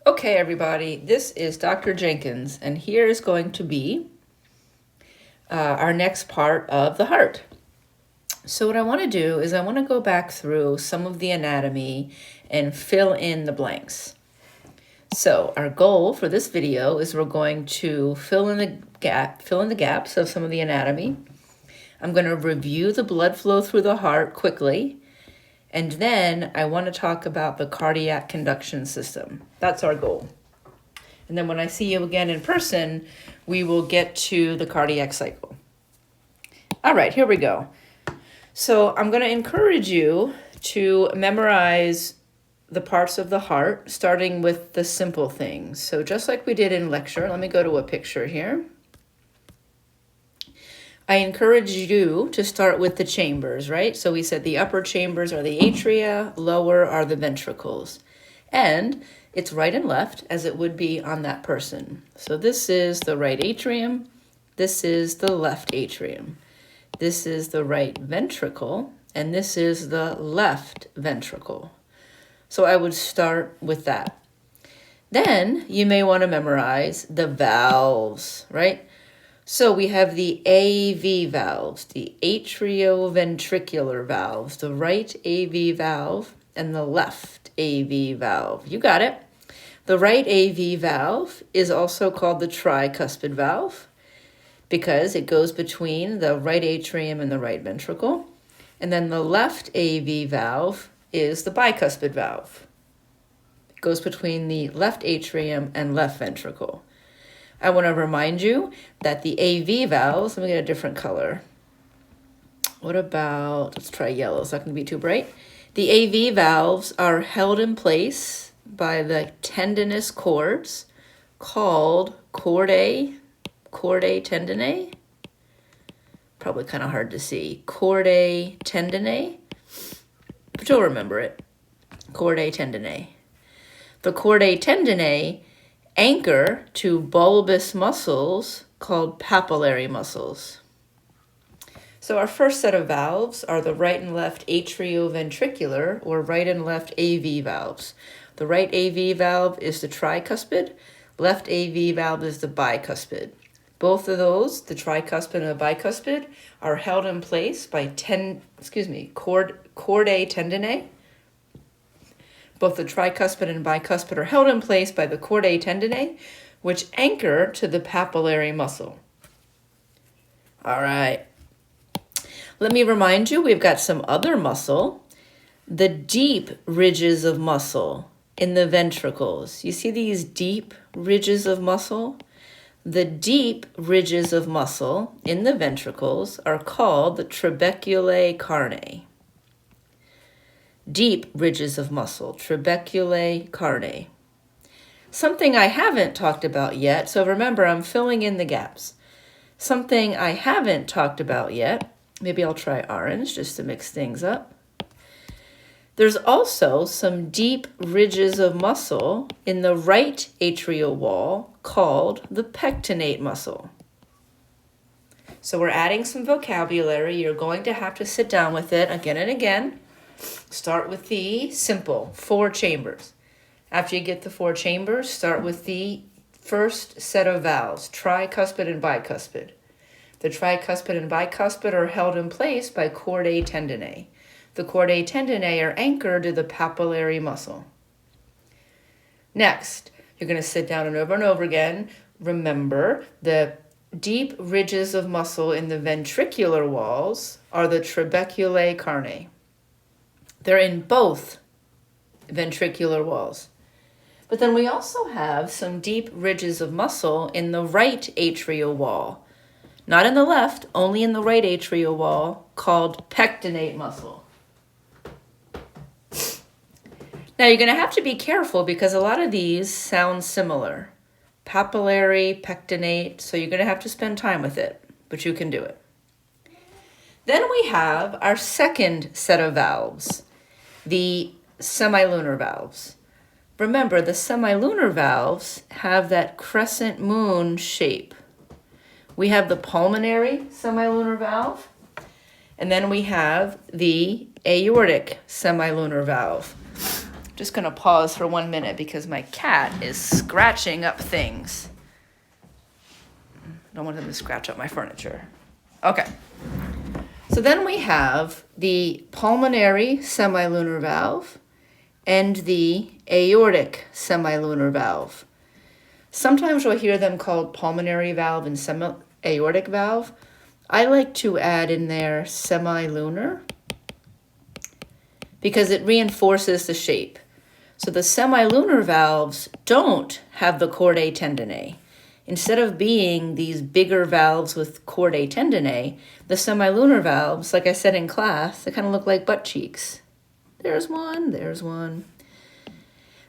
Okay, everybody, this is Dr. Jenkins, and here is going to be our next part of the heart. So what I want to do is I want to go back through some of the anatomy and fill in the blanks. So our goal for this video is we're going to fill in the gaps of some of the anatomy. I'm going to review the blood flow through the heart quickly. And then I want to talk about the cardiac conduction system. That's our goal. And then when I see you again in person, we will get to the cardiac cycle. All right, here we go. So I'm going to encourage you to memorize the parts of the heart, starting with the simple things. So just like we did in lecture, let me go to a picture here. I encourage you to start with the chambers, right? So we said the upper chambers are the atria, lower are the ventricles. And it's right and left as it would be on that person. So this is the right atrium. This is the left atrium. This is the right ventricle. And this is the left ventricle. So I would start with that. Then you may want to memorize the valves, right? So we have the AV valves, the atrioventricular valves, the right AV valve and the left AV valve. You got it. The right AV valve is also called the tricuspid valve because it goes between the right atrium and the right ventricle. And then the left AV valve is the bicuspid valve. It goes between the left atrium and left ventricle. I want to remind you that the AV valves, let me get a different color. What about, let's try yellow, it's not going to be too bright. The AV valves are held in place by the tendinous cords called chordae tendineae. Probably kind of hard to see. Chordae tendineae, but you'll remember it. Chordae tendineae. The chordae tendineae anchor to bulbous muscles called papillary muscles. So our first set of valves are the right and left atrioventricular or right and left AV valves. The right AV valve is the tricuspid, left AV valve is the bicuspid. Both of those, the tricuspid and the bicuspid, are held in place by chordae tendineae. Both the tricuspid and bicuspid are held in place by the chordae tendineae, which anchor to the papillary muscle. All right. Let me remind you, we've got some other muscle, the deep ridges of muscle in the ventricles. You see these deep ridges of muscle? The deep ridges of muscle in the ventricles are called the trabeculae carneae. Deep ridges of muscle, trabeculae carneae. Something I haven't talked about yet, so remember I'm filling in the gaps. Something I haven't talked about yet, maybe I'll try orange just to mix things up. There's also some deep ridges of muscle in the right atrial wall called the pectinate muscle. So we're adding some vocabulary. You're going to have to sit down with it again and again. Start with the simple 4 chambers. After you get the 4 chambers, start with the first set of valves, tricuspid and bicuspid. The tricuspid and bicuspid are held in place by chordae tendineae. The chordae tendineae are anchored to the papillary muscle. Next, you're going to sit down and over again. Remember, the deep ridges of muscle in the ventricular walls are the trabeculae carneae. They're in both ventricular walls. But then we also have some deep ridges of muscle in the right atrial wall. Not in the left, only in the right atrial wall, called pectinate muscle. Now you're going to have to be careful because a lot of these sound similar. Papillary, pectinate, so you're going to have to spend time with it, but you can do it. Then we have our second set of valves, the semilunar valves. Remember, the semilunar valves have that crescent moon shape. We have the pulmonary semilunar valve, and then we have the aortic semilunar valve. Just going to pause for 1 minute because my cat is scratching up things. Don't want them to scratch up my furniture. Okay. So then we have the pulmonary semilunar valve and the aortic semilunar valve. Sometimes you'll hear them called pulmonary valve and aortic valve. I like to add in there semilunar because it reinforces the shape. So the semilunar valves don't have the chordae tendineae. Instead of being these bigger valves with chordae tendineae, the semilunar valves, like I said in class, they kind of look like butt cheeks. There's one, there's one.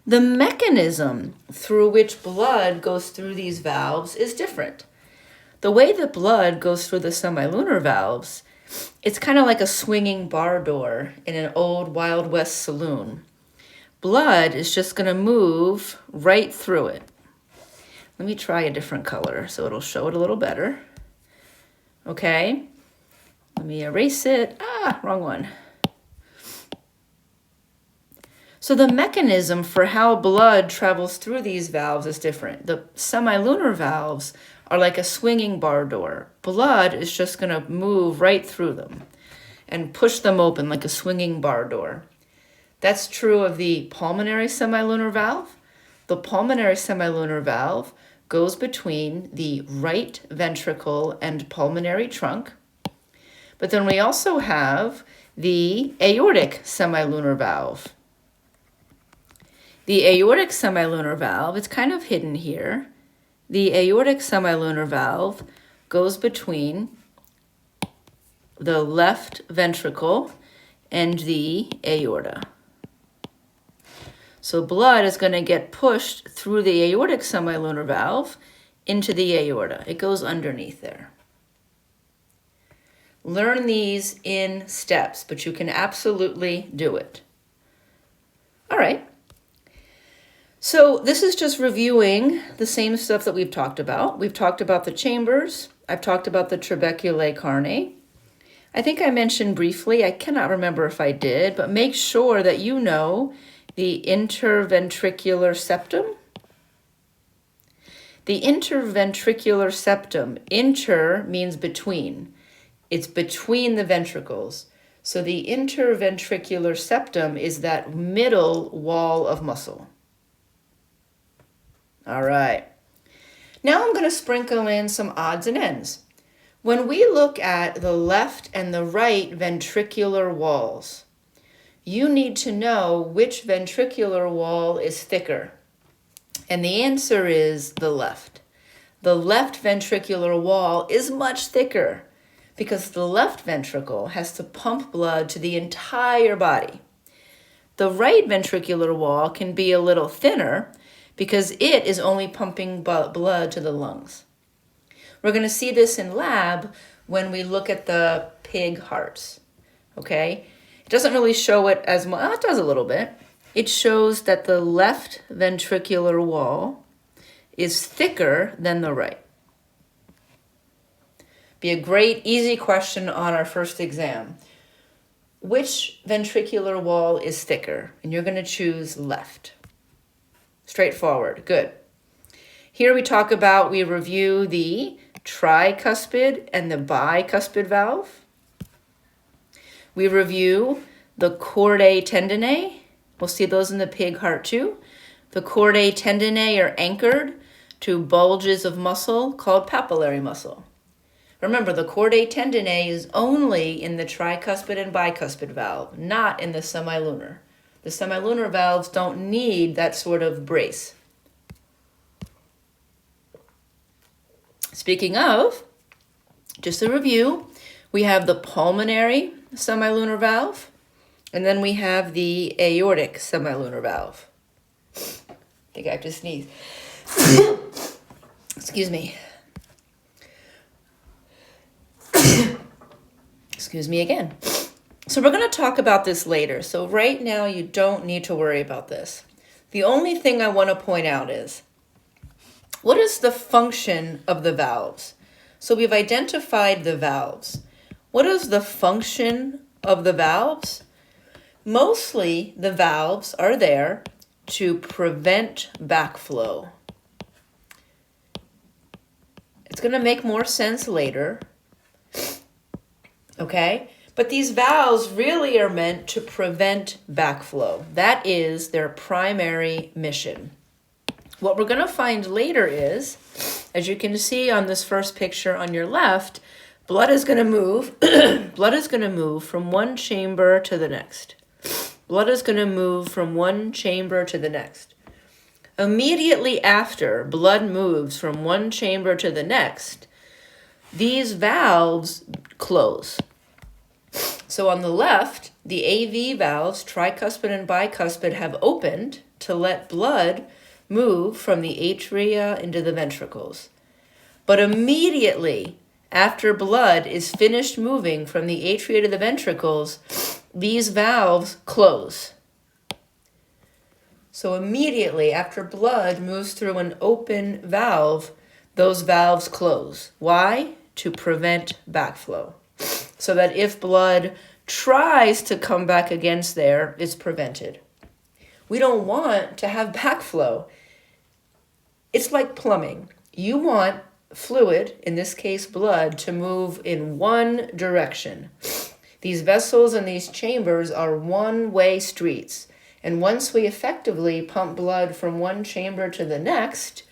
The mechanism through which blood goes through these valves is different. The way that blood goes through the semilunar valves, it's kind of like a swinging bar door in an old Wild West saloon. Blood is just going to move right through it. Let me try a different color so it'll show it a little better. Okay, let me erase it. Wrong one. So the mechanism for how blood travels through these valves is different. The semilunar valves are like a swinging bar door. Blood is just going to move right through them and push them open like a swinging bar door. That's true of the pulmonary semilunar valve. The pulmonary semilunar valve goes between the right ventricle and pulmonary trunk. But then we also have the aortic semilunar valve. The aortic semilunar valve, it's kind of hidden here. The aortic semilunar valve goes between the left ventricle and the aorta. So blood is going to get pushed through the aortic semilunar valve into the aorta. It goes underneath there. Learn these in steps, but you can absolutely do it. All right. So this is just reviewing the same stuff that we've talked about. We've talked about the chambers. I've talked about the trabeculae carnae. I think I mentioned briefly, I cannot remember if I did, but make sure that you know the interventricular septum. The interventricular septum, inter means between. It's between the ventricles. So the interventricular septum is that middle wall of muscle. All right. Now I'm going to sprinkle in some odds and ends. When we look at the left and the right ventricular walls, you need to know which ventricular wall is thicker. And the answer is the left. The left ventricular wall is much thicker because the left ventricle has to pump blood to the entire body. The right ventricular wall can be a little thinner because it is only pumping blood to the lungs. We're going to see this in lab when we look at the pig hearts, okay? It doesn't really show it as much. It does a little bit. It shows that the left ventricular wall is thicker than the right. Be a great, easy question on our first exam. Which ventricular wall is thicker? And you're going to choose left. Straightforward. Good. Here we review the tricuspid and the bicuspid valve. We review the chordae tendineae. We'll see those in the pig heart too. The chordae tendineae are anchored to bulges of muscle called papillary muscle. Remember, the chordae tendineae is only in the tricuspid and bicuspid valve, not in the semilunar. The semilunar valves don't need that sort of brace. Speaking of, just a review, we have the pulmonary semilunar valve, and then we have the aortic semilunar valve. I think I have to sneeze. Excuse me. Excuse me again. So we're going to talk about this later. So right now you don't need to worry about this. The only thing I want to point out is, what is the function of the valves? So we've identified the valves. What is the function of the valves? Mostly the valves are there to prevent backflow. It's going to make more sense later, okay? But these valves really are meant to prevent backflow. That is their primary mission. What we're going to find later is, as you can see on this first picture on your left, blood is going to move. Blood is going to move from one chamber to the next. Blood is going to move from one chamber to the next. Immediately after blood moves from one chamber to the next, these valves close. So on the left, the AV valves, tricuspid and bicuspid, have opened to let blood move from the atria into the ventricles. But immediately after blood is finished moving from the atria to the ventricles, these valves close. So immediately after blood moves through an open valve, those valves close. Why? To prevent backflow. So that if blood tries to come back against there, it's prevented. We don't want to have backflow. It's like plumbing. You want fluid, in this case blood, to move in one direction. These vessels and these chambers are one-way streets. And once we effectively pump blood from one chamber to the next,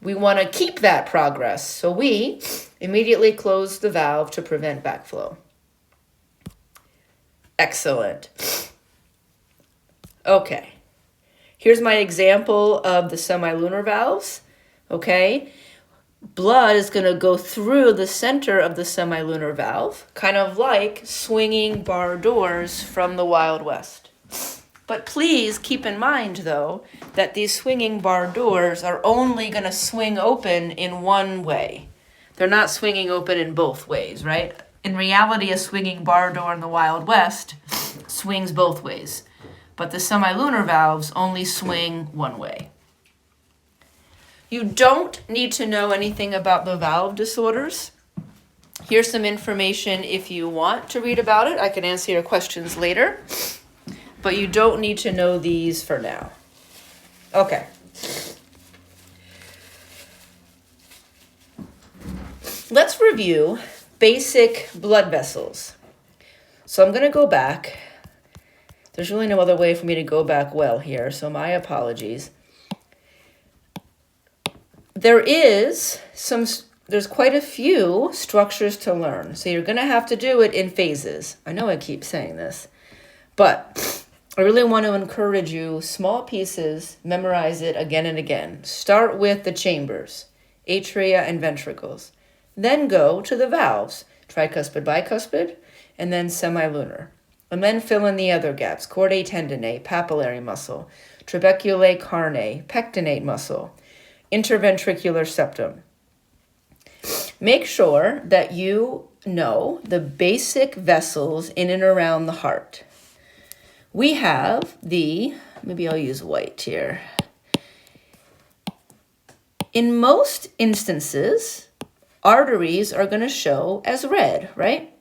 we want to keep that progress. So we immediately close the valve to prevent backflow. Excellent. Okay. Here's my example of the semilunar valves. Okay. Blood is going to go through the center of the semilunar valve, kind of like swinging bar doors from the Wild West. But please keep in mind, though, that these swinging bar doors are only going to swing open in one way. They're not swinging open in both ways, right? In reality, a swinging bar door in the Wild West swings both ways. But the semilunar valves only swing one way. You don't need to know anything about the valve disorders. Here's some information if you want to read about it. I can answer your questions later. But you don't need to know these for now. Okay. Let's review basic blood vessels. So I'm going to go back. There's really no other way for me to go back well here, so my apologies. There's quite a few structures to learn, so you're going to have to do it in phases. I know I keep saying this, but I really want to encourage you, small pieces, memorize it again and again. Start with the chambers, atria and ventricles. Then go to the valves, tricuspid, bicuspid, and then semilunar. And then fill in the other gaps, chordae tendineae, papillary muscle, trabeculae carneae, pectinate muscle, interventricular septum. Make sure that you know the basic vessels in and around the heart. We have maybe I'll use white here. In most instances, arteries are going to show as red, right?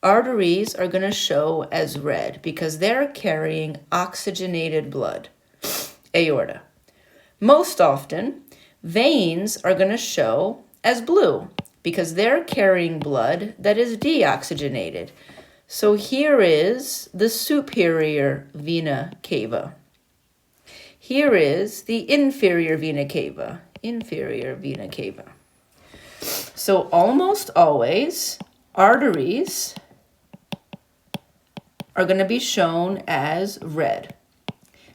Arteries are going to show as red because they're carrying oxygenated blood. Aorta. Most often, veins are going to show as blue because they're carrying blood that is deoxygenated. So here is the superior vena cava. Here is the inferior vena cava. Inferior vena cava. So almost always, arteries are going to be shown as red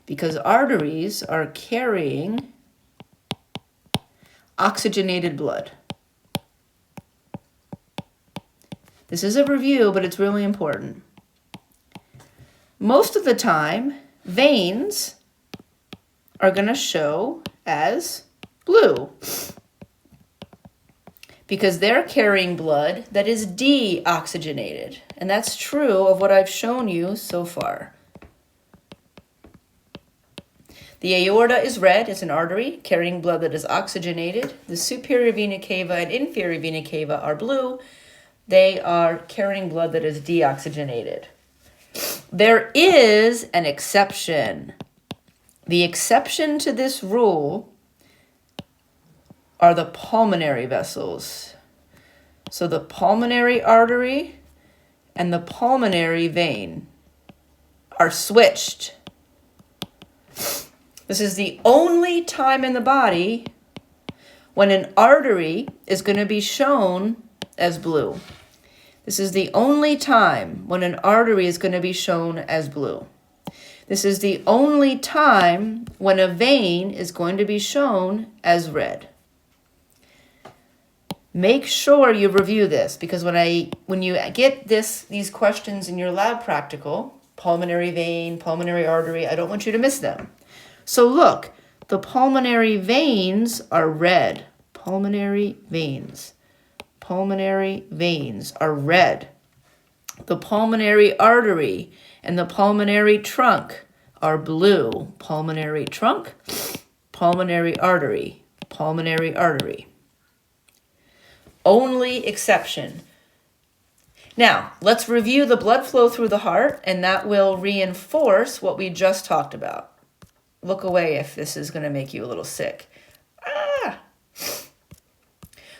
because arteries are carrying oxygenated blood. This is a review, but it's really important. Most of the time, veins are going to show as blue because they're carrying blood that is deoxygenated. And that's true of what I've shown you so far. The aorta is red. It's an artery carrying blood that is oxygenated. The superior vena cava and inferior vena cava are blue. They are carrying blood that is deoxygenated. There is an exception. The exception to this rule are the pulmonary vessels. So the pulmonary artery and the pulmonary vein are switched. This is the only time in the body when an artery is going to be shown as blue. This is the only time when an artery is going to be shown as blue. This is the only time when a vein is going to be shown as red. Make sure you review this, because when you get these questions in your lab practical, pulmonary vein, pulmonary artery, I don't want you to miss them. So look, the pulmonary veins are red. Pulmonary veins. Pulmonary veins are red. The pulmonary artery and the pulmonary trunk are blue. Pulmonary trunk, pulmonary artery, pulmonary artery. Only exception. Now, let's review the blood flow through the heart, and that will reinforce what we just talked about. Look away if this is going to make you a little sick.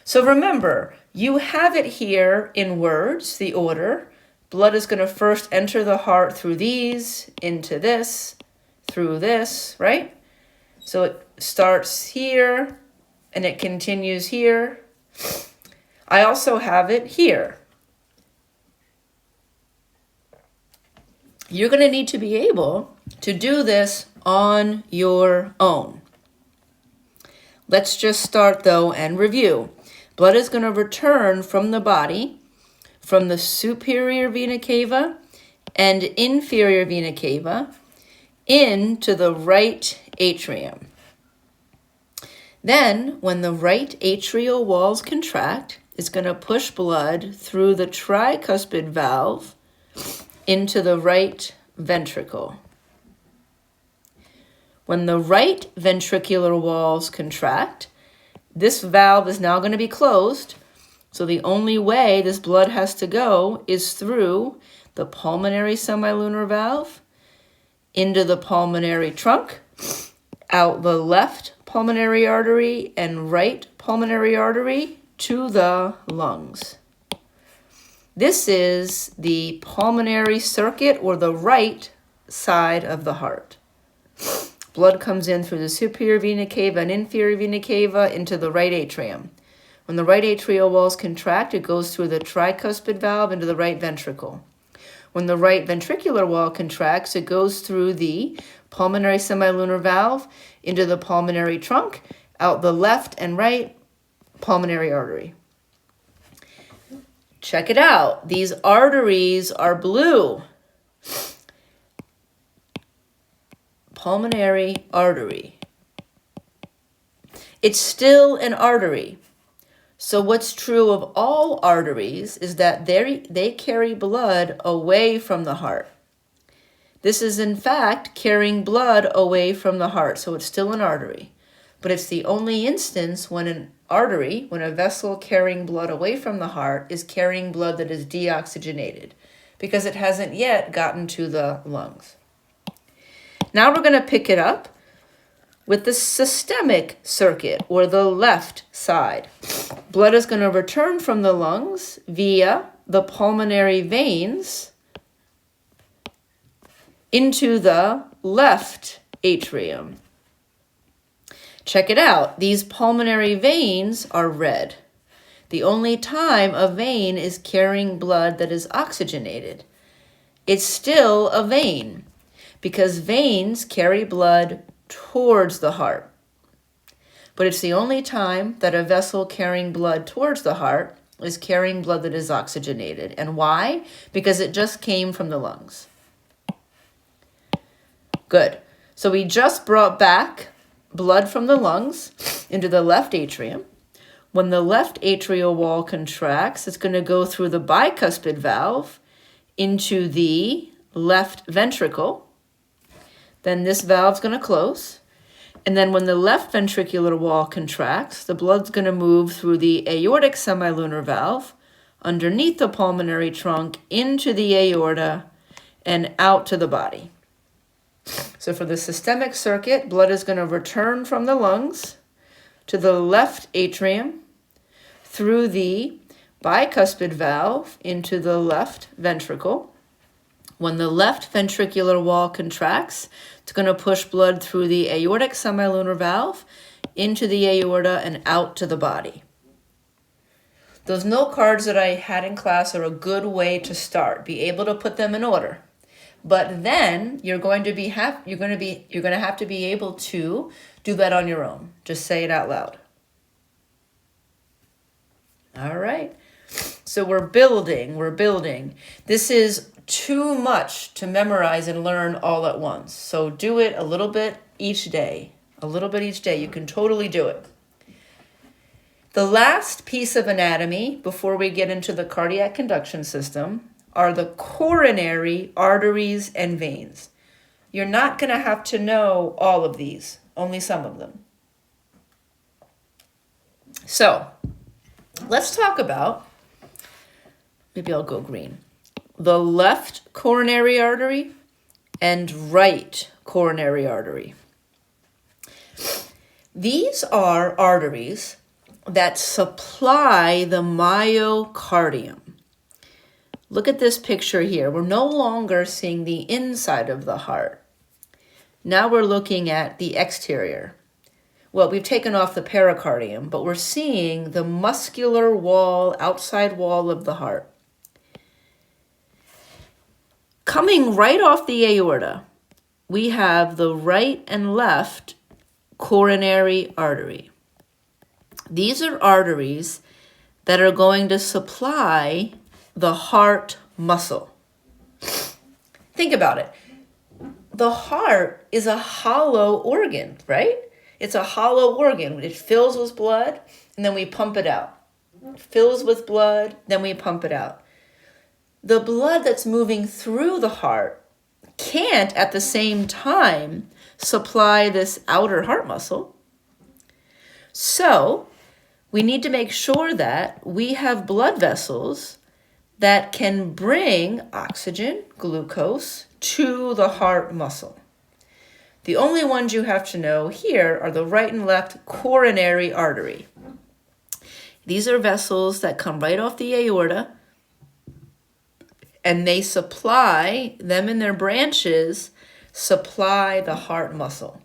So remember, you have it here in words, the order. Blood is going to first enter the heart through these, into this, through this, right? So it starts here, and it continues here. I also have it here. You're going to need to be able to do this on your own. Let's just start, though, and review. Blood is going to return from the body, from the superior vena cava and inferior vena cava into the right atrium. Then, when the right atrial walls contract, it's going to push blood through the tricuspid valve into the right ventricle. When the right ventricular walls contract, this valve is now going to be closed, so the only way this blood has to go is through the pulmonary semilunar valve, into the pulmonary trunk, out the left pulmonary artery and right pulmonary artery to the lungs. This is the pulmonary circuit, or the right side of the heart. Blood comes in through the superior vena cava and inferior vena cava into the right atrium. When the right atrial walls contract, it goes through the tricuspid valve into the right ventricle. When the right ventricular wall contracts, it goes through the pulmonary semilunar valve into the pulmonary trunk, out the left and right pulmonary artery. Check it out. These arteries are blue. Pulmonary artery. It's still an artery. So what's true of all arteries is that they carry blood away from the heart. This is in fact carrying blood away from the heart, so it's still an artery. But it's the only instance when an artery, when a vessel carrying blood away from the heart is carrying blood that is deoxygenated, because it hasn't yet gotten to the lungs. Now we're going to pick it up with the systemic circuit, or the left side. Blood is going to return from the lungs via the pulmonary veins into the left atrium. Check it out. These pulmonary veins are red. The only time a vein is carrying blood that is oxygenated. It's still a vein, because veins carry blood towards the heart. But it's the only time that a vessel carrying blood towards the heart is carrying blood that is oxygenated. And why? Because it just came from the lungs. Good. So we just brought back blood from the lungs into the left atrium. When the left atrial wall contracts, it's going to go through the bicuspid valve into the left ventricle. Then this valve's going to close. And then when the left ventricular wall contracts, the blood's going to move through the aortic semilunar valve, underneath the pulmonary trunk, into the aorta, and out to the body. So for the systemic circuit, blood is going to return from the lungs to the left atrium through the bicuspid valve into the left ventricle. When the left ventricular wall contracts, it's going to push blood through the aortic semilunar valve into the aorta and out to the body. Those note cards that I had in class are a good way to start. Be able to put them in order. But then you're going to have to be able to do that on your own. Just say it out loud. All right. So we're building. This is too much to memorize and learn all at once. So do it a little bit each day. You can totally do it. The last piece of anatomy before we get into the cardiac conduction system are the coronary arteries and veins. You're not going to have to know all of these, only some of them. So let's talk about, maybe I'll go green, the left coronary artery and right coronary artery. These are arteries that supply the myocardium. Look at this picture here. We're no longer seeing the inside of the heart. Now we're looking at the exterior. Well, we've taken off the pericardium, but we're seeing the muscular wall, outside wall of the heart. Coming right off the aorta, we have the right and left coronary artery. These are arteries that are going to supply the heart muscle. Think about it. The heart is a hollow organ, right? It's a hollow organ. It fills with blood, and then we pump it out. It fills with blood, then we pump it out. The blood that's moving through the heart can't at the same time supply this outer heart muscle. So we need to make sure that we have blood vessels that can bring oxygen, glucose, to the heart muscle. The only ones you have to know here are the right and left coronary artery. These are vessels that come right off the aorta, and they supply, them and their branches, supply the heart muscle.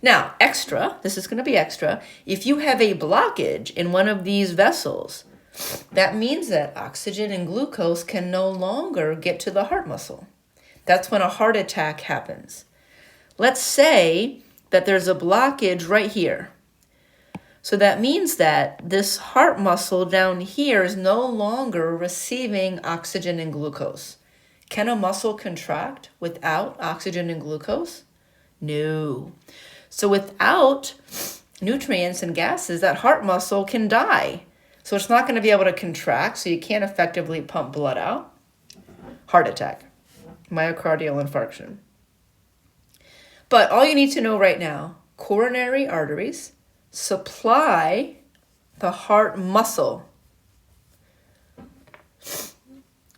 Now, this is going to be extra, if you have a blockage in one of these vessels, that means that oxygen and glucose can no longer get to the heart muscle. That's when a heart attack happens. Let's say that there's a blockage right here. So that means that this heart muscle down here is no longer receiving oxygen and glucose. Can a muscle contract without oxygen and glucose? No. So without nutrients and gases, that heart muscle can die. So it's not going to be able to contract, so you can't effectively pump blood out. Heart attack, myocardial infarction. But all you need to know right now, coronary arteries supply the heart muscle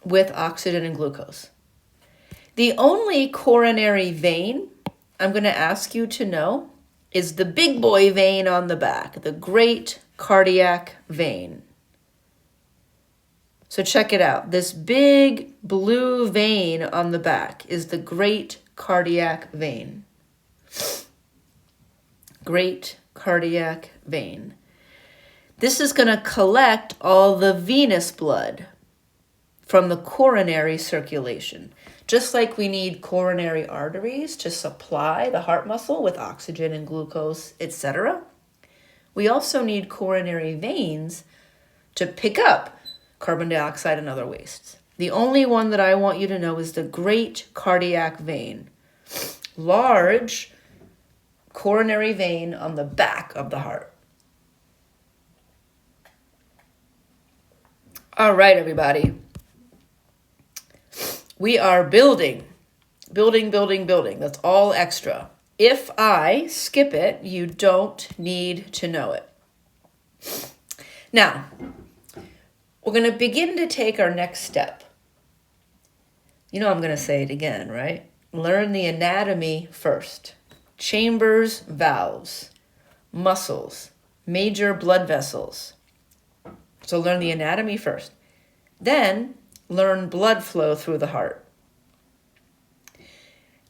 with oxygen and glucose. The only coronary vein I'm going to ask you to know is the big boy vein on the back, the great cardiac vein. So check it out. This big blue vein on the back is the great cardiac vein. Great cardiac vein. This is going to collect all the venous blood from the coronary circulation. Just like we need coronary arteries to supply the heart muscle with oxygen and glucose, etc., we also need coronary veins to pick up carbon dioxide and other wastes. The only one that I want you to know is the great cardiac vein. Large coronary vein on the back of the heart. All right, everybody. We are building. That's all extra. If I skip it, you don't need to know it. Now, we're going to begin to take our next step. You know I'm going to say it again, right? Learn the anatomy first. Chambers, valves, muscles, major blood vessels. So learn the anatomy first. Then learn blood flow through the heart.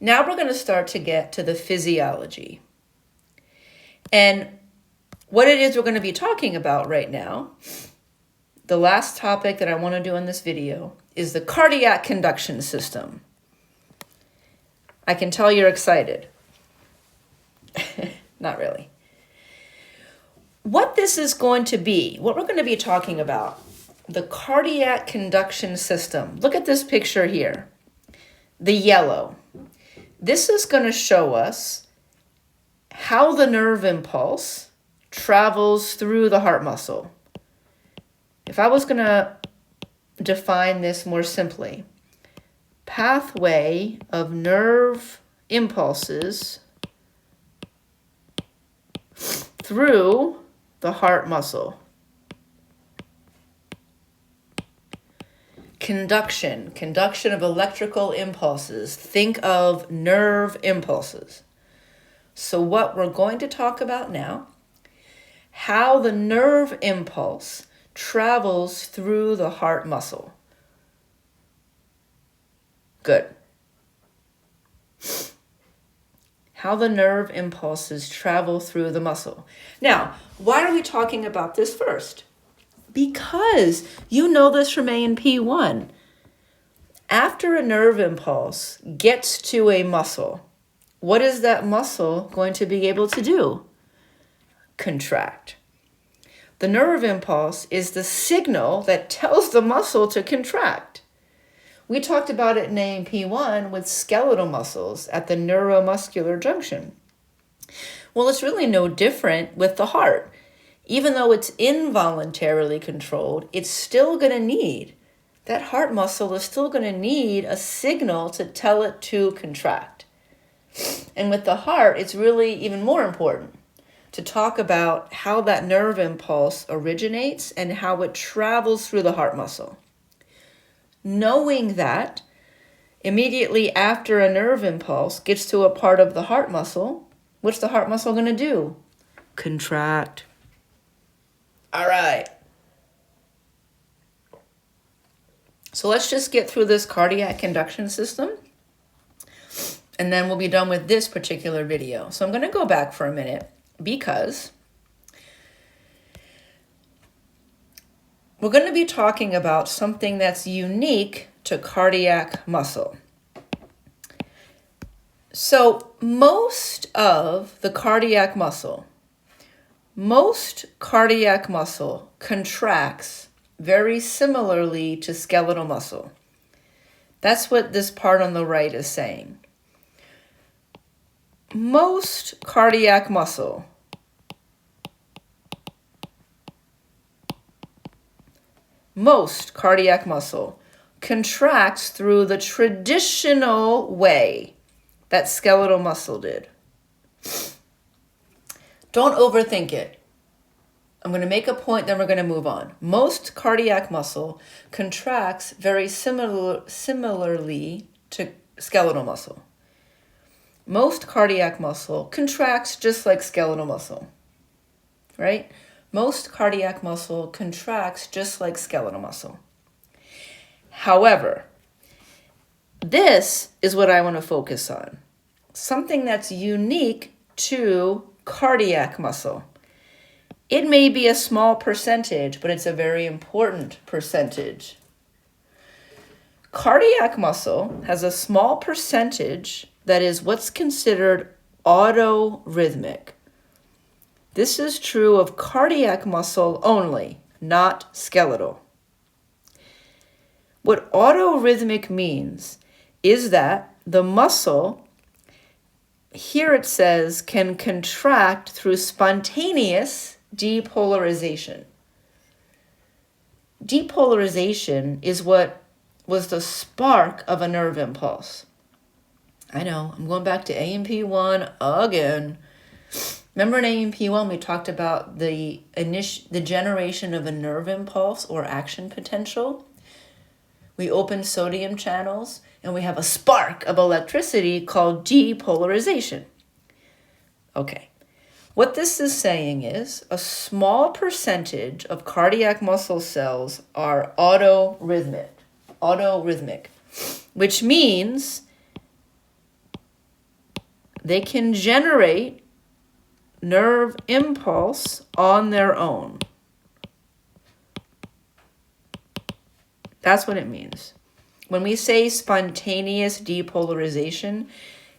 Now we're going to start to get to the physiology. And what it is we're going to be talking about right now, the last topic that I want to do in this video, is the cardiac conduction system. I can tell you're excited. Not really. What this is going to be, what we're going to be talking about, the cardiac conduction system. Look at this picture here. The yellow. This is going to show us how the nerve impulse travels through the heart muscle. If I was going to define this more simply, pathway of nerve impulses through the heart muscle. Conduction of electrical impulses. Think of nerve impulses. So what we're going to talk about now, how the nerve impulse travels through the heart muscle. Good. How the nerve impulses travel through the muscle. Now, why are we talking about this first? Because you know this from A&P 1. After a nerve impulse gets to a muscle, what is that muscle going to be able to do? Contract. The nerve impulse is the signal that tells the muscle to contract. We talked about it in A&P 1 with skeletal muscles at the neuromuscular junction. Well, it's really no different with the heart. Even though it's involuntarily controlled, it's still going to need, that heart muscle is still going to need a signal to tell it to contract. And with the heart, it's really even more important to talk about how that nerve impulse originates and how it travels through the heart muscle. Knowing that immediately after a nerve impulse gets to a part of the heart muscle, what's the heart muscle going to do? Contract. All right. So let's just get through this cardiac conduction system, and then we'll be done with this particular video. So I'm going to go back for a minute because we're going to be talking about something that's unique to cardiac muscle. So most cardiac muscle contracts very similarly to skeletal muscle. That's what this part on the right is saying. Most cardiac muscle contracts through the traditional way that skeletal muscle did. Don't overthink it. I'm going to make a point, then we're going to move on. Most cardiac muscle contracts very similarly to skeletal muscle. Most cardiac muscle contracts just like skeletal muscle, right? Most cardiac muscle contracts just like skeletal muscle. However, this is what I want to focus on. Something that's unique to cardiac muscle. It may be a small percentage, but it's a very important percentage. Cardiac muscle has a small percentage that is what's considered autorhythmic. This is true of cardiac muscle only, not skeletal. What autorhythmic means is that the muscle, here it says, can contract through spontaneous depolarization. Depolarization is what was the spark of a nerve impulse. I know, I'm going back to A&P 1 again. Remember in A&P 1 we talked about the generation of a nerve impulse or action potential? we open sodium channels, and we have a spark of electricity called depolarization. Okay. What this is saying is a small percentage of cardiac muscle cells are autorhythmic, which means they can generate nerve impulse on their own. That's what it means. When we say spontaneous depolarization,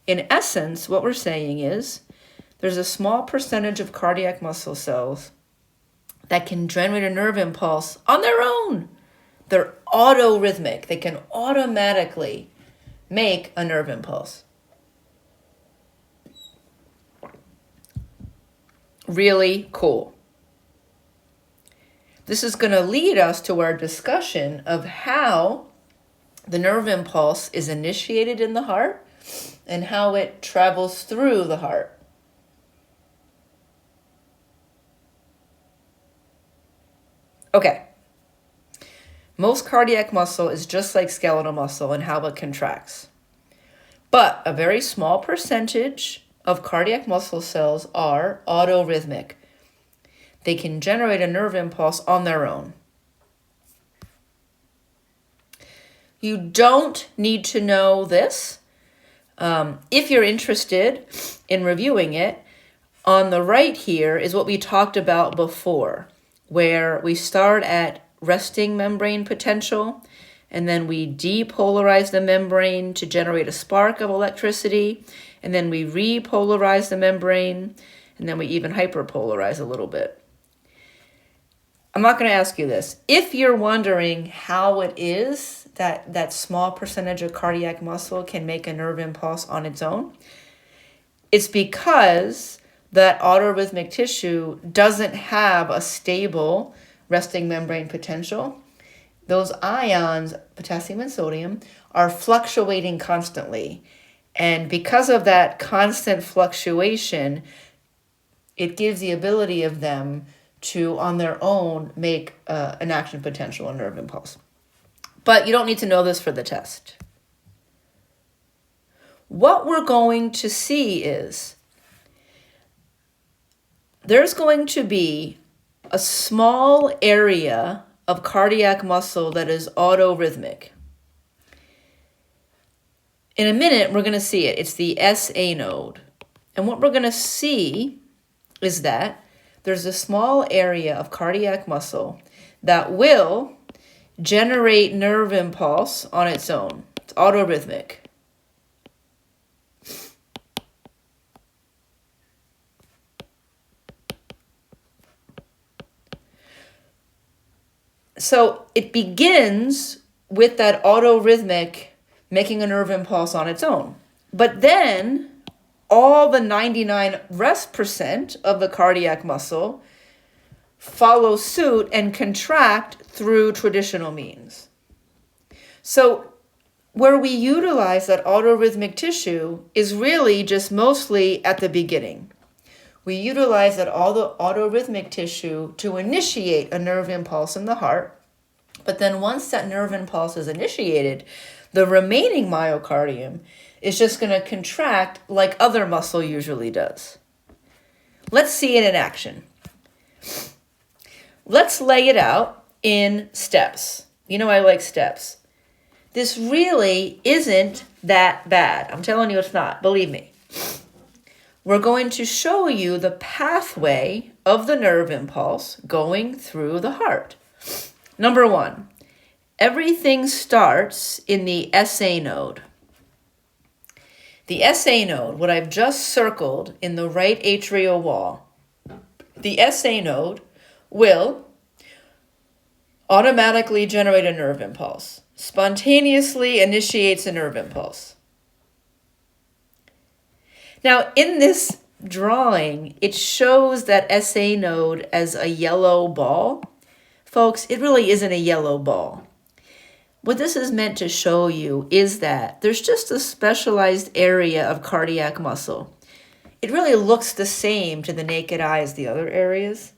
in essence, what we're saying is there's a small percentage of cardiac muscle cells that can generate a nerve impulse on their own. They're autorhythmic. They can automatically make a nerve impulse. Really cool. This is going to lead us to our discussion of how the nerve impulse is initiated in the heart and how it travels through the heart. Okay. Most cardiac muscle is just like skeletal muscle in how it contracts. But a very small percentage of cardiac muscle cells are autorhythmic. They can generate a nerve impulse on their own. You don't need to know this. If you're interested in reviewing it, on the right here is what we talked about before, where we start at resting membrane potential, and then we depolarize the membrane to generate a spark of electricity, and then we repolarize the membrane, and then we even hyperpolarize a little bit. I'm not going to ask you this. If you're wondering how it is that small percentage of cardiac muscle can make a nerve impulse on its own, it's because that autorhythmic tissue doesn't have a stable resting membrane potential. Those ions, potassium and sodium, are fluctuating constantly. And because of that constant fluctuation, it gives the ability of them to, on their own, make an action potential, a nerve impulse. But you don't need to know this for the test. What we're going to see is there's going to be a small area of cardiac muscle that is autorhythmic. In a minute, we're going to see it. It's the SA node. And what we're going to see is that there's a small area of cardiac muscle that will generate nerve impulse on its own. It's autorhythmic. So it begins with that autorhythmic making a nerve impulse on its own. But then all the 99% of the cardiac muscle follow suit and contract through traditional means. So where we utilize that autorhythmic tissue is really just mostly at the beginning. We utilize that all the autorhythmic tissue to initiate a nerve impulse in the heart. But then once that nerve impulse is initiated, the remaining myocardium is just going to contract like other muscle usually does. Let's see it in action. Let's lay it out in steps. You know I like steps. This really isn't that bad. I'm telling you it's not. Believe me. We're going to show you the pathway of the nerve impulse going through the heart. Number one, everything starts in the SA node. The SA node, what I've just circled in the right atrial wall, the SA node will automatically generate a nerve impulse, spontaneously initiates a nerve impulse. Now, in this drawing, it shows that SA node as a yellow ball. Folks, it really isn't a yellow ball. What this is meant to show you is that there's just a specialized area of cardiac muscle. It really looks the same to the naked eye as the other areas,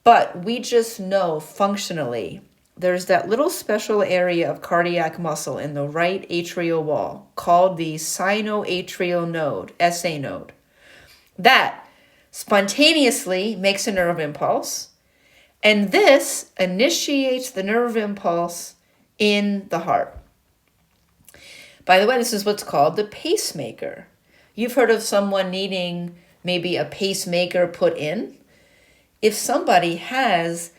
but we just know functionally there's that little special area of cardiac muscle in the right atrial wall called the sinoatrial node, SA node, that spontaneously makes a nerve impulse, and this initiates the nerve impulse in the heart. By the way, this is what's called the pacemaker. You've heard of someone needing maybe a pacemaker put in. If somebody has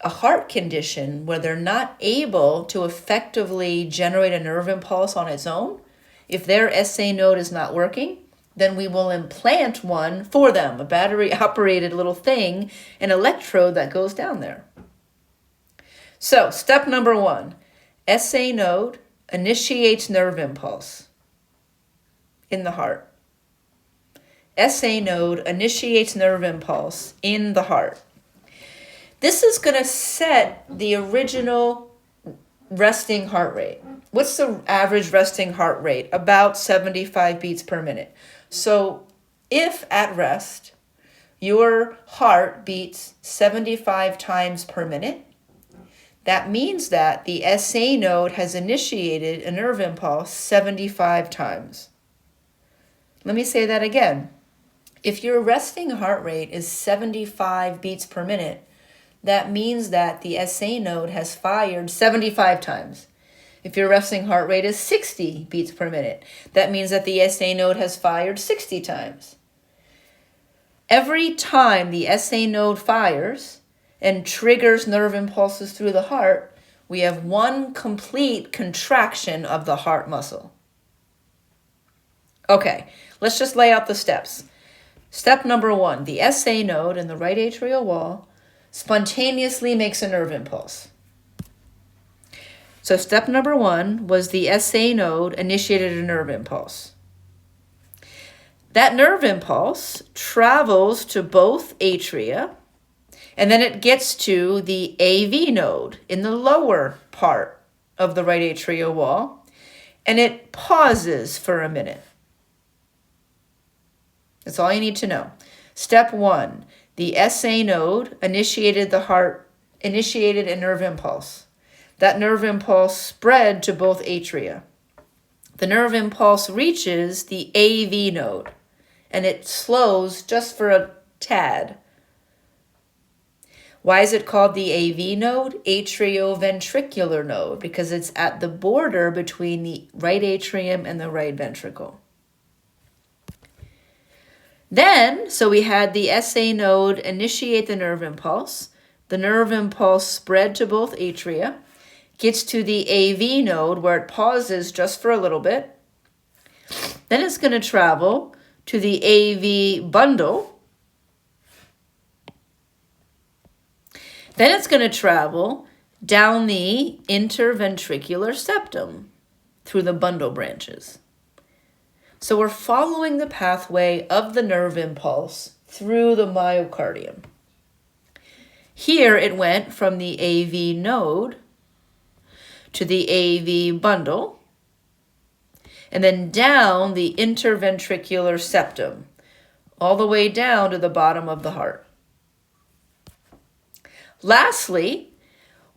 a heart condition where they're not able to effectively generate a nerve impulse on its own, if their SA node is not working, then we will implant one for them, a battery-operated little thing, an electrode that goes down there. So, step number 1, SA node initiates nerve impulse in the heart. SA node initiates nerve impulse in the heart. This is going to set the original resting heart rate. What's the average resting heart rate? About 75 beats per minute. So if at rest, your heart beats 75 times per minute, that means that the SA node has initiated a nerve impulse 75 times. Let me say that again. If your resting heart rate is 75 beats per minute, that means that the SA node has fired 75 times. If your resting heart rate is 60 beats per minute, that means that the SA node has fired 60 times. Every time the SA node fires and triggers nerve impulses through the heart, we have one complete contraction of the heart muscle. Okay, let's just lay out the steps. Step number 1, the SA node in the right atrial wall spontaneously makes a nerve impulse. So step number 1 was the SA node initiated a nerve impulse. That nerve impulse travels to both atria, and then it gets to the AV node in the lower part of the right atrial wall, and it pauses for a minute. That's all you need to know. Step 1, the SA node initiated a nerve impulse. That nerve impulse spread to both atria. The nerve impulse reaches the AV node, and it slows just for a tad. Why is it called the AV node? Atrioventricular node, because it's at the border between the right atrium and the right ventricle. Then, so we had the SA node initiate the nerve impulse. The nerve impulse spread to both atria, gets to the AV node where it pauses just for a little bit. Then it's going to travel to the AV bundle. Then it's going to travel down the interventricular septum through the bundle branches. So we're following the pathway of the nerve impulse through the myocardium. Here it went from the AV node to the AV bundle, and then down the interventricular septum, all the way down to the bottom of the heart. Lastly,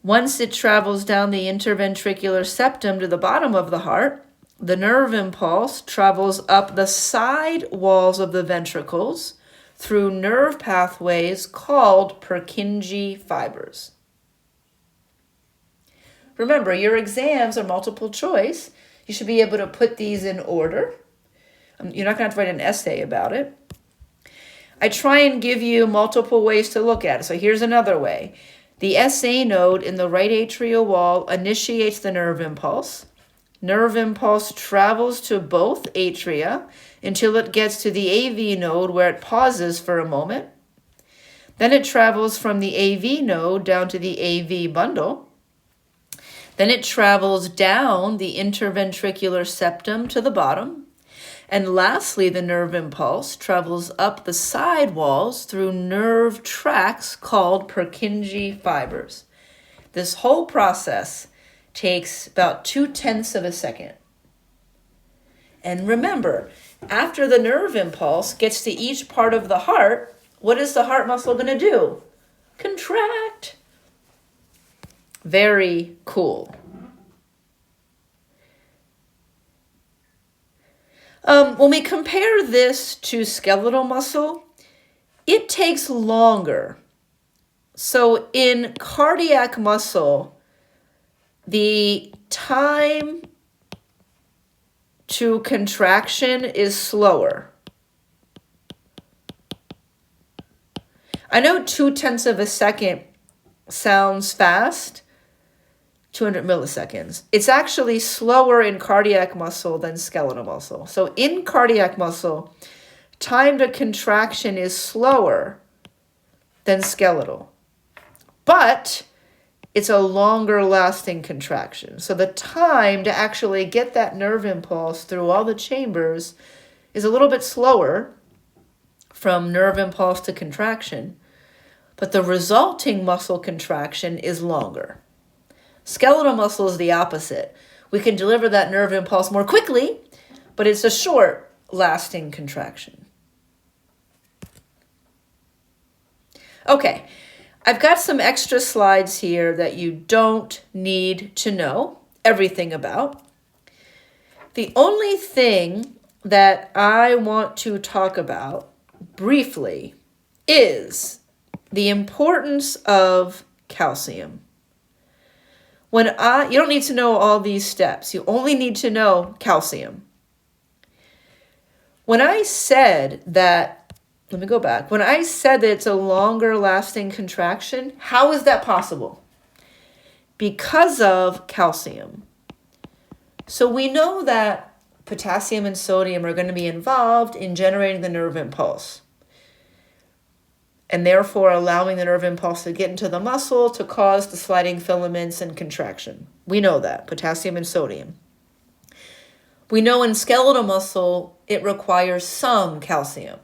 once it travels down the interventricular septum to the bottom of the heart, the nerve impulse travels up the side walls of the ventricles through nerve pathways called Purkinje fibers. Remember, your exams are multiple choice. You should be able to put these in order. You're not going to have to write an essay about it. I try and give you multiple ways to look at it. So here's another way. The SA node in the right atrial wall initiates the nerve impulse. Nerve impulse travels to both atria until it gets to the AV node where it pauses for a moment. Then it travels from the AV node down to the AV bundle. Then it travels down the interventricular septum to the bottom. And lastly, the nerve impulse travels up the side walls through nerve tracts called Purkinje fibers. This whole process takes about 0.2 of a second. And remember, after the nerve impulse gets to each part of the heart, what is the heart muscle going to do? Contract. Very cool. When we compare this to skeletal muscle, it takes longer. So in cardiac muscle, the time to contraction is slower. I know 0.2 of a second sounds fast, 200 milliseconds. It's actually slower in cardiac muscle than skeletal muscle. So in cardiac muscle, time to contraction is slower than skeletal, but it's a longer lasting contraction. So the time to actually get that nerve impulse through all the chambers is a little bit slower from nerve impulse to contraction, but the resulting muscle contraction is longer. Skeletal muscle is the opposite. We can deliver that nerve impulse more quickly, but it's a short lasting contraction. Okay, I've got some extra slides here that you don't need to know everything about. The only thing that I want to talk about briefly is the importance of calcium. You don't need to know all these steps. You only need to know calcium. When I said that, let me go back. When I said that it's a longer lasting contraction, how is that possible? Because of calcium. So we know that potassium and sodium are going to be involved in generating the nerve impulse, and therefore allowing the nerve impulse to get into the muscle to cause the sliding filaments and contraction. We know that, potassium and sodium. We know in skeletal muscle, it requires some calcium.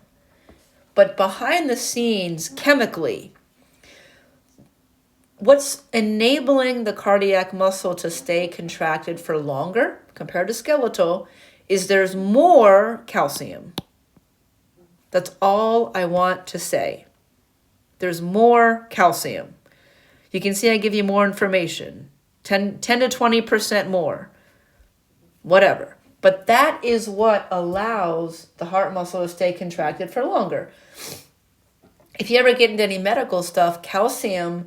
But behind the scenes, chemically, what's enabling the cardiac muscle to stay contracted for longer compared to skeletal is there's more calcium. That's all I want to say. There's more calcium. You can see I give you more information, 10 to 20% more, whatever. But that is what allows the heart muscle to stay contracted for longer. If you ever get into any medical stuff, calcium,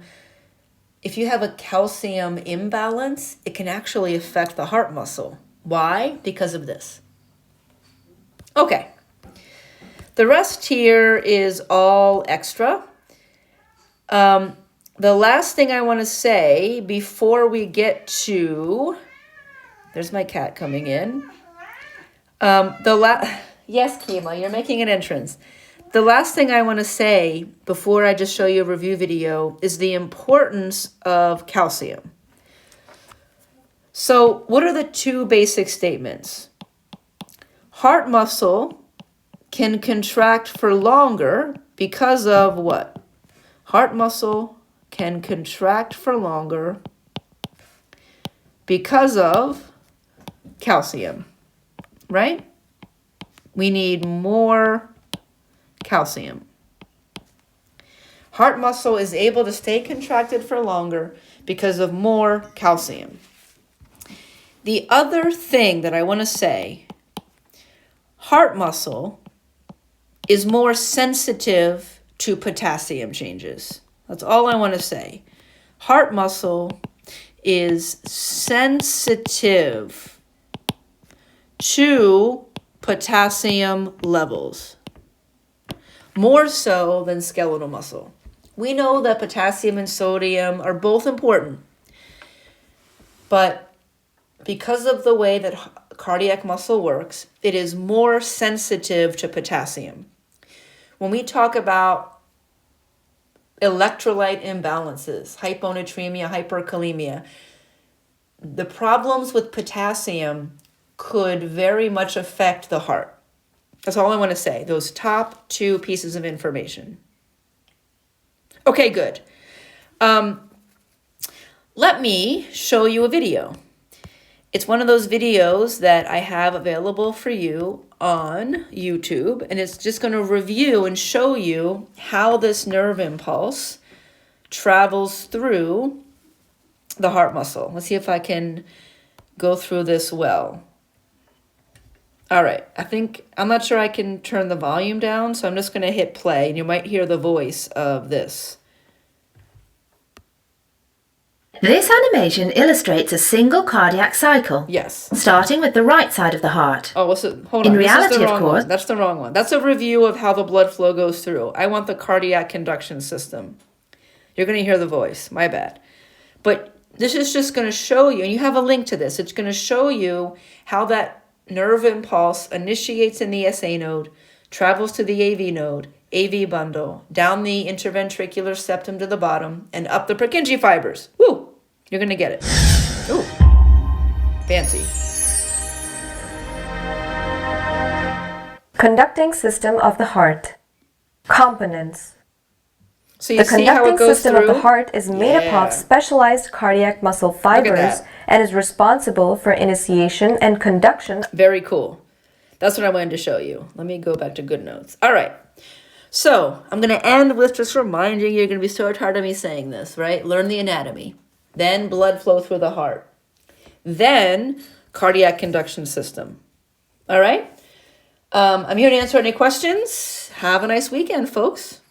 if you have a calcium imbalance, it can actually affect the heart muscle. Why? Because of this. Okay. The rest here is all extra. The last thing I want to say before we get to, there's my cat coming in. Yes, Kima, you're making an entrance. The last thing I want to say before I just show you a review video is the importance of calcium. So what are the two basic statements? Heart muscle can contract for longer because of what? Heart muscle can contract for longer because of calcium, right? We need more calcium. Heart muscle is able to stay contracted for longer because of more calcium. The other thing that I want to say, heart muscle is more sensitive to potassium changes. That's all I want to say. Heart muscle is sensitive to potassium levels, more so than skeletal muscle. We know that potassium and sodium are both important, but because of the way that cardiac muscle works, it is more sensitive to potassium. When we talk about electrolyte imbalances, hyponatremia, hyperkalemia, the problems with potassium could very much affect the heart. That's all I want to say, those top two pieces of information. Okay, good. Let me show you a video. It's one of those videos that I have available for you on YouTube, and it's just going to review and show you how this nerve impulse travels through the heart muscle. Let's see if I can go through this well. All right, I'm not sure I can turn the volume down, so I'm just going to hit play, and you might hear the voice of this. This animation illustrates a single cardiac cycle. Yes. Starting with the right side of the heart. Oh, hold on. In reality, this is the of wrong course. one. That's the wrong one. That's a review of how the blood flow goes through. I want the cardiac conduction system. You're going to hear the voice. My bad. But this is just going to show you, and you have a link to this. It's going to show you how that nerve impulse initiates in the SA node, travels to the AV node, AV bundle, down the interventricular septum to the bottom, and up the Purkinje fibers. Woo! You're going to get it. Ooh. Fancy. Conducting system of the heart. Components. So you The see how it conducting goes system through? of the heart is made up of specialized cardiac muscle fibers that. and is responsible for initiation and conduction. Very cool. That's what I wanted to show you. Let me go back to good notes. All right. So I'm going to end with just reminding you, you're going to be so tired of me saying this, right? Learn the anatomy. Then blood flow through the heart. Then cardiac conduction system. All right? I'm here to answer any questions. Have a nice weekend, folks.